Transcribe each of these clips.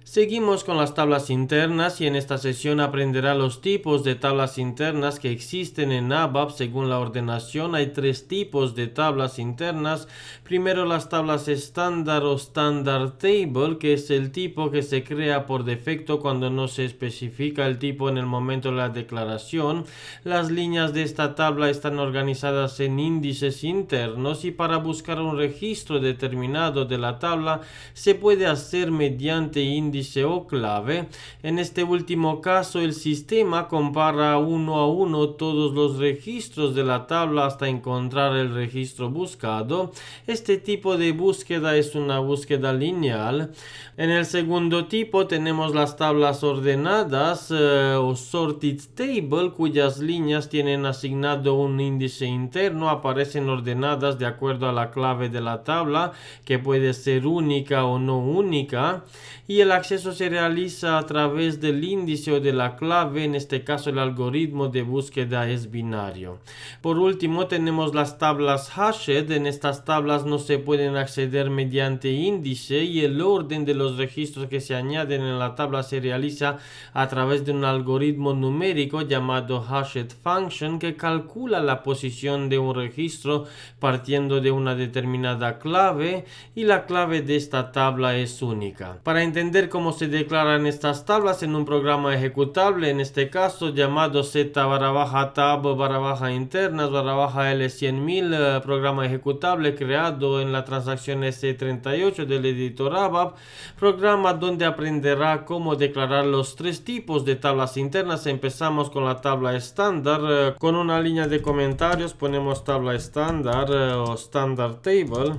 Seguimos con las tablas internas y en esta sesión aprenderá los tipos de tablas internas que existen en ABAP según la ordenación. Hay tres tipos de tablas internas. Primero las tablas estándar o standard table, que es el tipo que se crea por defecto cuando no se especifica el tipo en el momento de la declaración. Las líneas de esta tabla están organizadas en índices internos y para buscar un registro determinado de la tabla se puede hacer mediante índice o clave. En este último caso, el sistema compara uno a uno todos los registros de la tabla hasta encontrar el registro buscado. Este tipo de búsqueda es una búsqueda lineal. En el segundo tipo tenemos las tablas ordenadas o sorted table, cuyas líneas tienen asignado un índice interno, aparecen ordenadas de acuerdo a la clave de la tabla, que puede ser única o no única, y el acceso se realiza a través del índice o de la clave. En este caso el algoritmo de búsqueda es binario. Por último tenemos las tablas hashed. En estas tablas no se pueden acceder mediante índice y el orden de los registros que se añaden en la tabla se realiza a través de un algoritmo numérico llamado hashed function, que calcula la posición de un registro partiendo de una determinada clave, y la clave de esta tabla es única. Para entender cómo se declaran estas tablas en un programa ejecutable, en este caso llamado z-tab-internas-l100.000, programa ejecutable creado en la transacción S38 del editor ABAP, programa donde aprenderá cómo declarar los tres tipos de tablas internas. Empezamos con la tabla estándar. Con una línea de comentarios ponemos tabla estándar o standard table.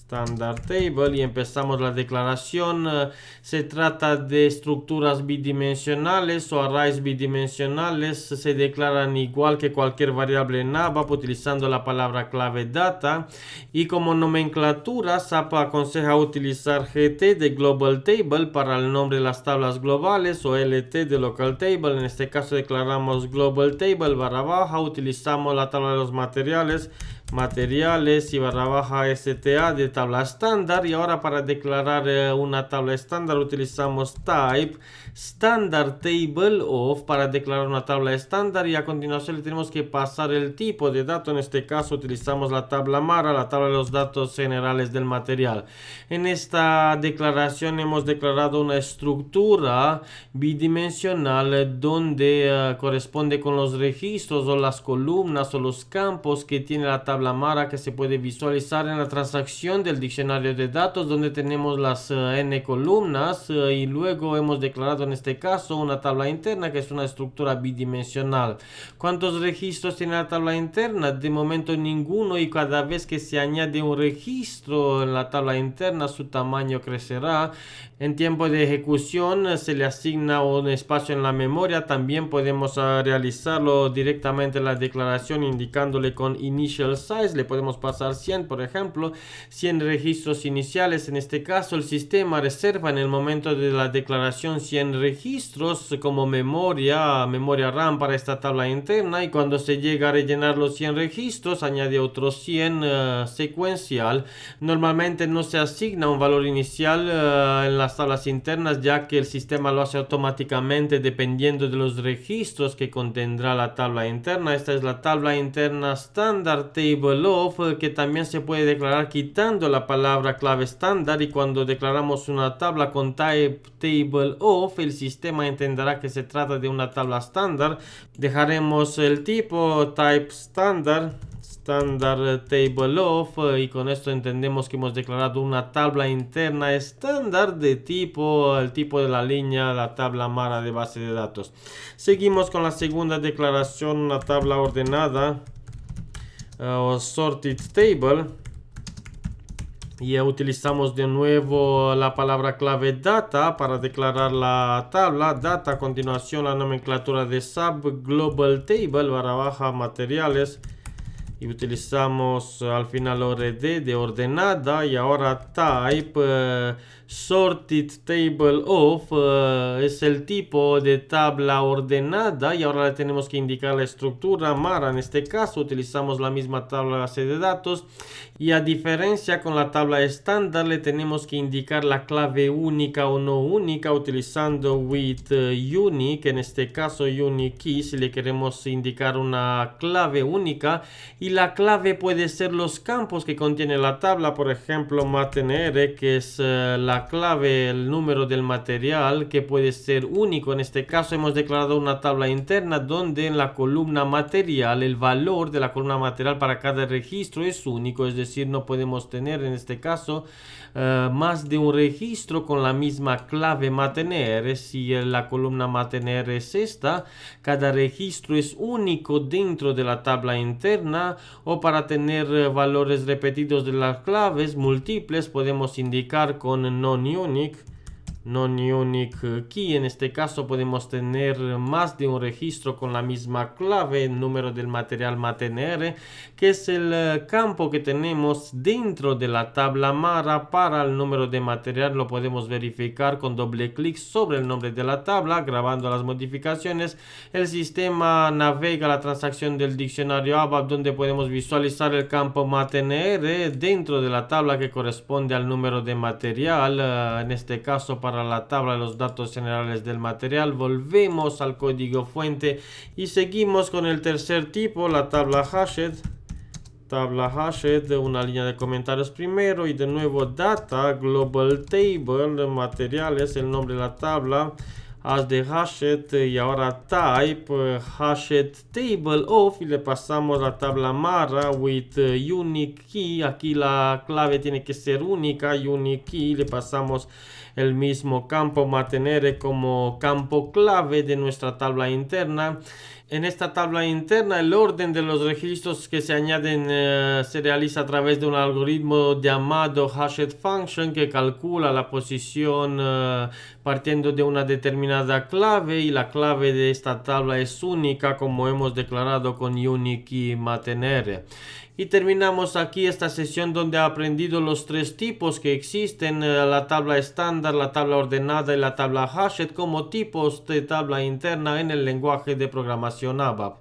Standard Table y empezamos la declaración. Se trata de estructuras bidimensionales o arrays bidimensionales. Se declaran igual que cualquier variable en ABAP utilizando la palabra clave data, y como nomenclatura SAP aconseja utilizar GT de Global Table para el nombre de las tablas globales o LT de Local Table. En este caso declaramos Global Table /, utilizamos la tabla de los materiales y /, STA de tabla estándar. Y ahora para declarar una tabla estándar utilizamos type standard table of para declarar una tabla estándar, y a continuación le tenemos que pasar el tipo de dato. En este caso utilizamos la tabla MARA, la tabla de los datos generales del material. En esta declaración hemos declarado una estructura bidimensional donde corresponde con los registros o las columnas o los campos que tiene la tabla MARA, que se puede visualizar en la transacción del diccionario de datos, donde tenemos las n columnas, y luego hemos declarado en este caso una tabla interna que es una estructura bidimensional. ¿Cuántos registros tiene la tabla interna? De momento ninguno, y cada vez que se añade un registro en la tabla interna su tamaño crecerá. En tiempo de ejecución se le asigna un espacio en la memoria. También podemos realizarlo directamente en la declaración indicándole con initial size. Le podemos pasar 100, por ejemplo, 100 registros iniciales. En este caso el sistema reserva en el momento de la declaración 100 registros como memoria RAM para esta tabla interna, y cuando se llega a rellenar los 100 registros añade otros 100 secuencial. Normalmente no se asigna un valor inicial en las tablas internas, ya que el sistema lo hace automáticamente dependiendo de los registros que contendrá la tabla interna. Esta es la tabla interna standard table of, que también se puede declarar quitando la palabra clave estándar, y cuando declaramos una tabla con type table of, el sistema entenderá que se trata de una tabla estándar. Dejaremos el tipo type standard table of, y con esto entendemos que hemos declarado una tabla interna estándar de tipo, el tipo de la línea, la tabla MARA de base de datos. Seguimos con la segunda declaración, una tabla ordenada o sorted table, y utilizamos de nuevo la palabra clave data para declarar la tabla data. A continuación la nomenclatura de SAP Global Table / materiales, y utilizamos al final ORD de ordenada, y ahora type Sorted Table of es el tipo de tabla ordenada y ahora le tenemos que indicar la estructura Mara. En este caso utilizamos la misma tabla base de datos y a diferencia con la tabla estándar le tenemos que indicar la clave única o no única utilizando with unique, en este caso unique key si le queremos indicar una clave única, y la clave puede ser los campos que contiene la tabla, por ejemplo MatenR, que es la clave, el número del material, que puede ser único. En este caso hemos declarado una tabla interna donde en la columna material el valor de la columna material para cada registro es único, es decir, no podemos tener en este caso más de un registro con la misma clave MatenR. Si la columna MatenR es esta, cada registro es único dentro de la tabla interna, o para tener valores repetidos de las claves múltiples podemos indicar con non-unique key. En este caso podemos tener más de un registro con la misma clave, el número del material MatenR, que es el campo que tenemos dentro de la tabla Mara para el número de material. Lo podemos verificar con doble clic sobre el nombre de la tabla, grabando las modificaciones. El sistema navega la transacción del diccionario ABAP donde podemos visualizar el campo MatenR dentro de la tabla que corresponde al número de material, en este caso para la tabla de los datos generales del material. Volvemos al código fuente y seguimos con el tercer tipo, la tabla hashed. Una línea de comentarios primero y de nuevo data, global table, materiales, el nombre de la tabla, as de hashed y ahora type, hashed table of, y le pasamos la tabla Mara with unique key. Aquí la clave tiene que ser única, unique key, le pasamos el mismo campo MatenR como campo clave de nuestra tabla interna. En esta tabla interna el orden de los registros que se añaden se realiza a través de un algoritmo llamado hashed function que calcula la posición partiendo de una determinada clave, y la clave de esta tabla es única como hemos declarado con unique MatenR. Y terminamos aquí esta sesión donde ha aprendido los tres tipos que existen, la tabla estándar, la tabla ordenada y la tabla hashed como tipos de tabla interna en el lenguaje de programación ABAP.